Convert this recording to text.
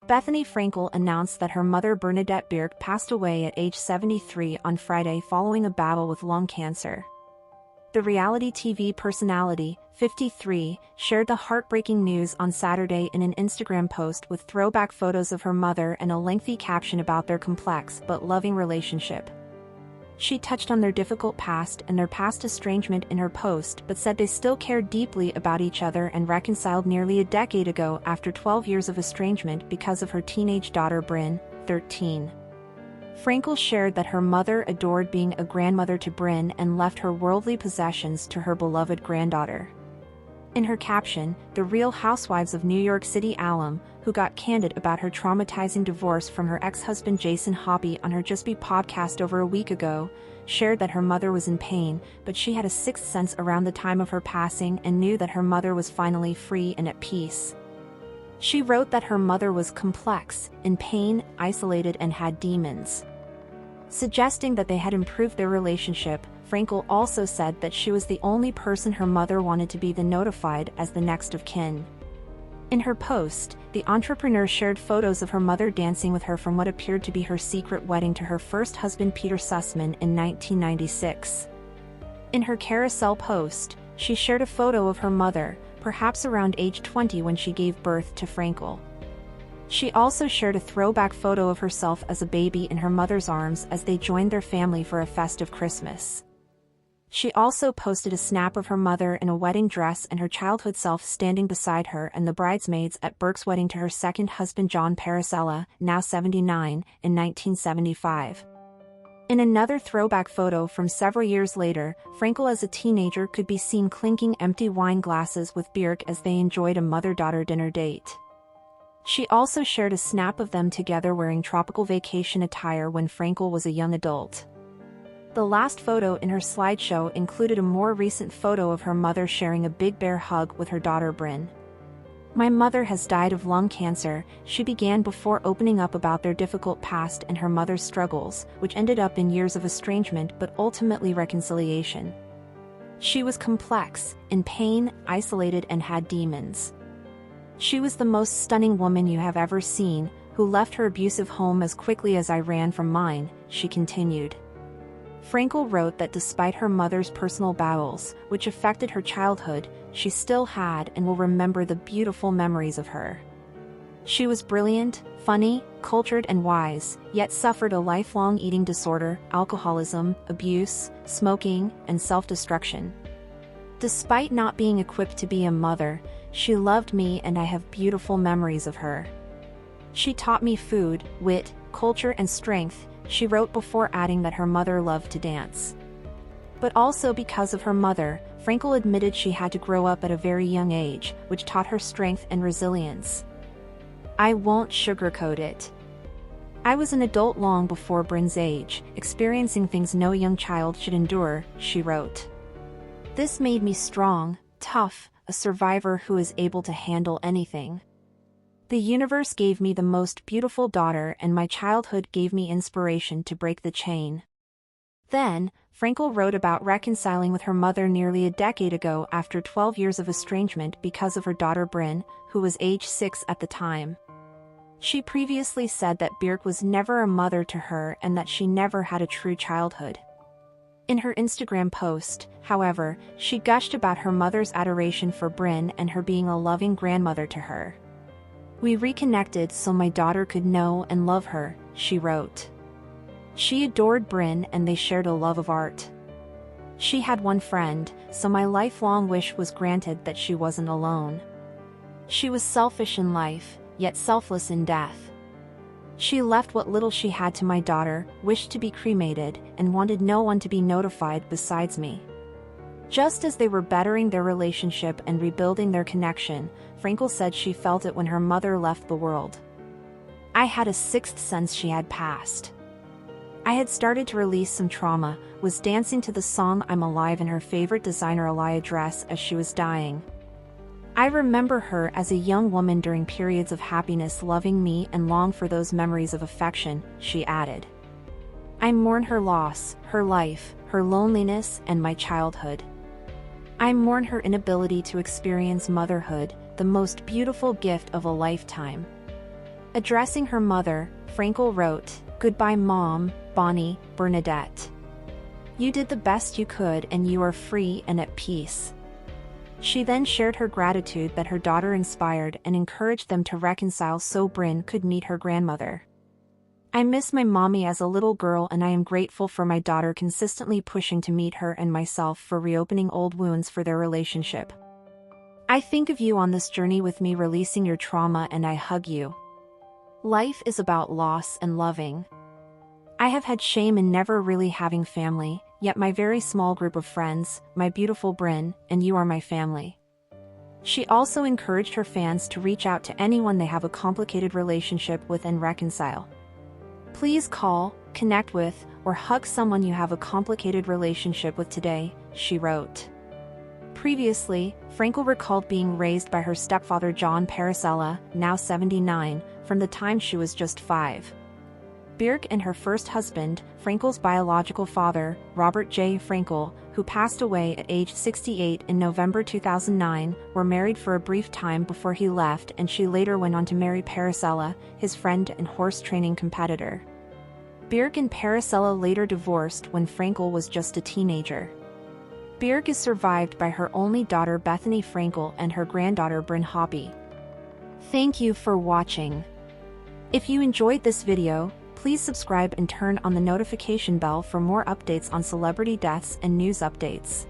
Bethenny Frankel announced that her mother Bernadette Birk passed away at age 73 on Friday following a battle with lung cancer. The reality TV personality, 53, shared the heartbreaking news on Saturday in an Instagram post with throwback photos of her mother and a lengthy caption about their complex but loving relationship. She touched on their difficult past and their past estrangement in her post but said they still cared deeply about each other and reconciled nearly a decade ago after 12 years of estrangement because of her teenage daughter Bryn, 13. Frankel shared that her mother adored being a grandmother to Bryn and left her worldly possessions to her beloved granddaughter. In her caption, The Real Housewives of New York City alum, who got candid about her traumatizing divorce from her ex-husband Jason Hoppy on her Just Be podcast over a week ago, shared that her mother was in pain, but she had a sixth sense around the time of her passing and knew that her mother was finally free and at peace. She wrote that her mother was complex, in pain, isolated and had demons. Suggesting that they had improved their relationship, Frankel also said that she was the only person her mother wanted to be notified as the next of kin. In her post, the entrepreneur shared photos of her mother dancing with her from what appeared to be her secret wedding to her first husband Peter Sussman in 1996. In her carousel post, she shared a photo of her mother, perhaps around age 20 when she gave birth to Frankel. She also shared a throwback photo of herself as a baby in her mother's arms as they joined their family for a festive Christmas. She also posted a snap of her mother in a wedding dress and her childhood self standing beside her and the bridesmaids at Birk's wedding to her second husband John Paracella, now 79, in 1975. In another throwback photo from several years later, Frankel as a teenager could be seen clinking empty wine glasses with Birk as they enjoyed a mother-daughter dinner date. She also shared a snap of them together wearing tropical vacation attire when Frankel was a young adult. The last photo in her slideshow included a more recent photo of her mother sharing a big bear hug with her daughter Bryn. "My mother has died of lung cancer," she began before opening up about their difficult past and her mother's struggles, which ended up in years of estrangement but ultimately reconciliation. "She was complex, in pain, isolated and had demons. She was the most stunning woman you have ever seen, who left her abusive home as quickly as I ran from mine," she continued. Frankel wrote that despite her mother's personal battles, which affected her childhood, she still had and will remember the beautiful memories of her. She was brilliant, funny, cultured and wise, yet suffered a lifelong eating disorder, alcoholism, abuse, smoking, and self-destruction. Despite not being equipped to be a mother, she loved me and I have beautiful memories of her. She taught me food, wit, culture and strength, she wrote before adding that her mother loved to dance. But also because of her mother, Frankel admitted she had to grow up at a very young age, which taught her strength and resilience. "I won't sugarcoat it. I was an adult long before Bryn's age, experiencing things no young child should endure," she wrote. "This made me strong, tough, a survivor who is able to handle anything. The universe gave me the most beautiful daughter and my childhood gave me inspiration to break the chain." Then, Frankel wrote about reconciling with her mother nearly a decade ago after 12 years of estrangement because of her daughter Bryn, who was age 6 at the time. She previously said that Birk was never a mother to her and that she never had a true childhood. In her Instagram post, however, she gushed about her mother's adoration for Bryn and her being a loving grandmother to her. "We reconnected so my daughter could know and love her," she wrote. She adored Bryn and they shared a love of art. "She had one friend, so my lifelong wish was granted that she wasn't alone. She was selfish in life, yet selfless in death. She left what little she had to my daughter, wished to be cremated, and wanted no one to be notified besides me." Just as they were bettering their relationship and rebuilding their connection, Frankel said she felt it when her mother left the world. "I had a sixth sense she had passed. I had started to release some trauma, was dancing to the song I'm Alive in her favorite designer Alaïa dress as she was dying. I remember her as a young woman during periods of happiness loving me and long for those memories of affection," she added. "I mourn her loss, her life, her loneliness and my childhood. I mourn her inability to experience motherhood, the most beautiful gift of a lifetime. Addressing her mother, Frankel wrote, "Goodbye Mom, Bonnie, Bernadette. You did the best you could and you are free and at peace." She then shared her gratitude that her daughter inspired and encouraged them to reconcile so Bryn could meet her grandmother. "I miss my mommy as a little girl and I am grateful for my daughter consistently pushing to meet her and myself for reopening old wounds for their relationship. I think of you on this journey with me releasing your trauma and I hug you. Life is about loss and loving. I have had shame in never really having family, yet my very small group of friends, my beautiful Bryn, and you are my family." She also encouraged her fans to reach out to anyone they have a complicated relationship with and reconcile. "Please call, connect with, or hug someone you have a complicated relationship with today," she wrote. Previously, Frankel recalled being raised by her stepfather John Paracella, now 79, from the time she was just 5. Birk and her first husband, Frankel's biological father, Robert J. Frankel, who passed away at age 68 in November 2009, were married for a brief time before he left, and she later went on to marry Paracella, his friend and horse training competitor. Birk and Paracella later divorced when Frankel was just a teenager. Birk is survived by her only daughter Bethenny Frankel and her granddaughter Bryn Hoppy. Thank you for watching. If you enjoyed this video, please subscribe and turn on the notification bell for more updates on celebrity deaths and news updates.